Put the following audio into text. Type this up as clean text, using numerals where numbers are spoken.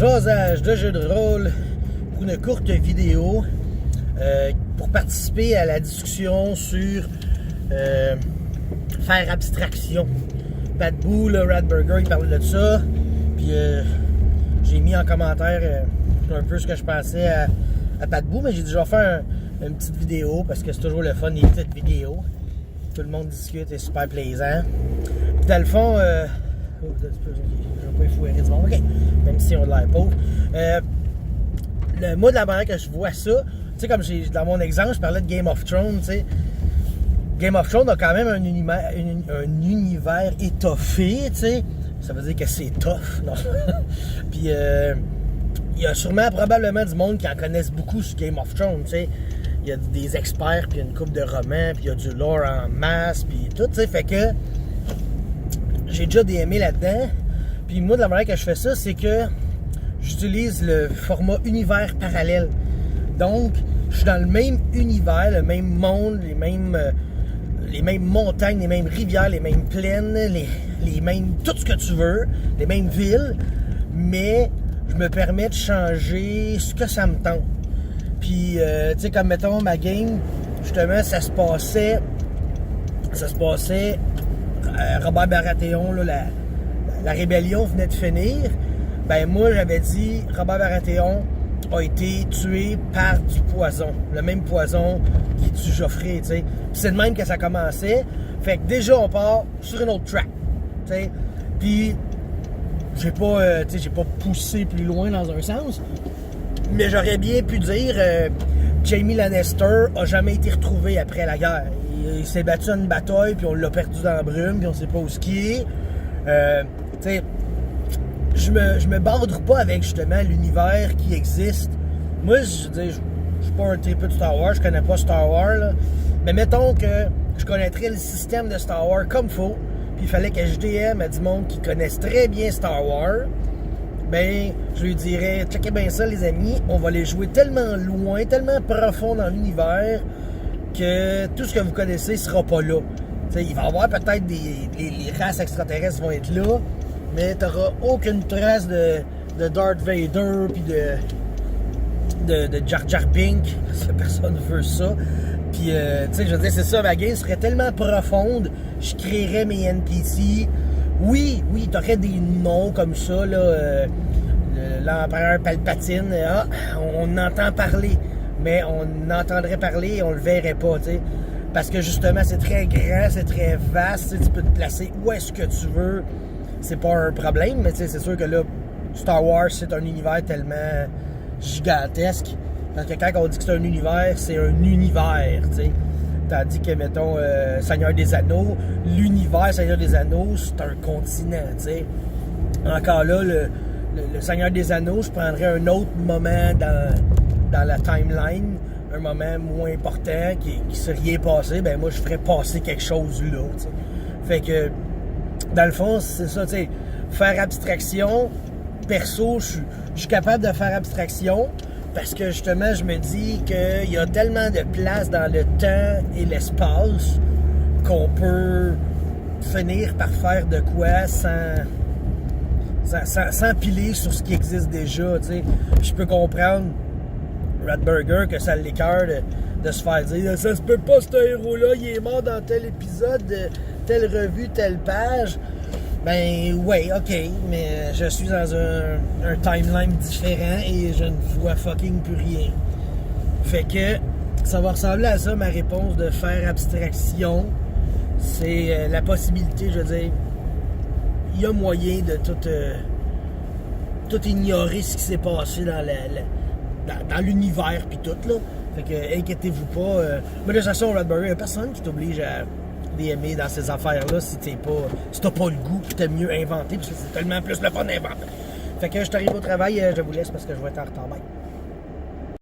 jasage de jeu de rôle pour une courte vidéo pour participer à la discussion sur faire abstraction. Pat Boo, le Radburger, il parlait de ça. Puis j'ai mis en commentaire un peu ce que je pensais à Pat Boo, mais j'ai déjà fait une petite vidéo parce que c'est toujours le fun des petites vidéos. Tout le monde discute, c'est super plaisant. Puis dans le fond, je vais pas effouérer du monde, ok, même si on a l'air pauvre. Moi, de la manière que je vois ça, tu sais, comme dans mon exemple, je parlais de Game of Thrones, tu sais. Game of Thrones a quand même un univers étoffé, tu sais. Ça veut dire que c'est tough, non? Puis, il y a sûrement, probablement du monde qui en connaissent beaucoup sur Game of Thrones, tu sais. Il y a des experts, puis une couple de romans, puis il y a du lore en masse, puis tout, tu sais. Fait que j'ai déjà DMé là-dedans. Puis moi, de la manière que je fais ça, c'est que j'utilise le format univers parallèle. Donc, je suis dans le même univers, le même monde, les mêmes montagnes, les mêmes rivières, les mêmes plaines, les mêmes, tout ce que tu veux, les mêmes villes, mais je me permets de changer ce que ça me tente. Puis, tu sais, comme mettons ma game, justement, ça se passait Robert Baratheon, là, la rébellion venait de finir. Ben moi, j'avais dit, Robert Baratheon a été tué par du poison. Le même poison qui tue Joffrey, tu sais. Puis c'est de même que ça commençait. Fait que déjà, on part sur une autre track, tu sais. Puis, j'ai pas poussé plus loin dans un sens. Mais j'aurais bien pu dire, Jaime Lannister a jamais été retrouvé après la guerre. Il s'est battu dans une bataille, puis on l'a perdu dans la brume, puis on sait pas où ce qui est. Tu sais, je me bordre pas avec justement l'univers qui existe. Moi, je suis pas un tripeux de Star Wars, je connais pas Star Wars, là. Mais mettons que je connaîtrais le système de Star Wars comme faut, puis il fallait que je DM à du monde qui connaissent très bien Star Wars. Ben, je lui dirais, checkez bien ça, les amis, on va les jouer tellement loin, tellement profond dans l'univers que tout ce que vous connaissez sera pas là. T'sais, il va y avoir peut-être les races extraterrestres vont être là, mais tu n'auras aucune trace de Darth Vader puis de Jar Jar Binks, parce que personne ne veut ça. Puis, tu sais, je veux dire, c'est ça, ma game serait tellement profonde, je créerais mes NPC. Oui, t'aurais des noms comme ça, là, l'empereur Palpatine, on entend parler, mais on entendrait parler et on le verrait pas, tu sais. Parce que justement, c'est très grand, c'est très vaste, tu peux te placer où est-ce que tu veux. C'est pas un problème, mais c'est sûr que là, Star Wars, c'est un univers tellement gigantesque. Parce que quand on dit que c'est un univers, c'est un univers, tu sais. Tandis que, mettons, Seigneur des Anneaux, l'univers Seigneur des Anneaux, c'est un continent, tu sais. Encore là, le Seigneur des Anneaux, je prendrais un autre moment dans la timeline, un moment moins important qui s'est rien passé, ben moi, je ferais passer quelque chose là, tu sais. Fait que, dans le fond, c'est ça, tu sais, faire abstraction, perso, je suis capable de faire abstraction, parce que justement, je me dis qu'il y a tellement de place dans le temps et l'espace qu'on peut finir par faire de quoi sans piler sur ce qui existe déjà, tu sais. Je peux comprendre Radburger que ça l'écoeure de se faire dire « Ça se peut pas, ce héros-là, il est mort dans tel épisode, telle revue, telle page. » Ben, ouais, ok, mais je suis dans un timeline différent et je ne vois fucking plus rien. Fait que ça va ressembler à ça, ma réponse de faire abstraction. C'est la possibilité, je veux dire, il y a moyen de tout ignorer ce qui s'est passé dans l'univers pis tout, là. Fait que, inquiétez-vous pas. Mais de toute façon, Radburger, il n'y a personne qui t'oblige à aimer dans ces affaires-là si t'as pas le goût, puis t'aimes mieux inventer, parce que c'est tellement plus le fun d'inventer. Fait que je t'arrive au travail, je vous laisse parce que je vais être en retard. Bye.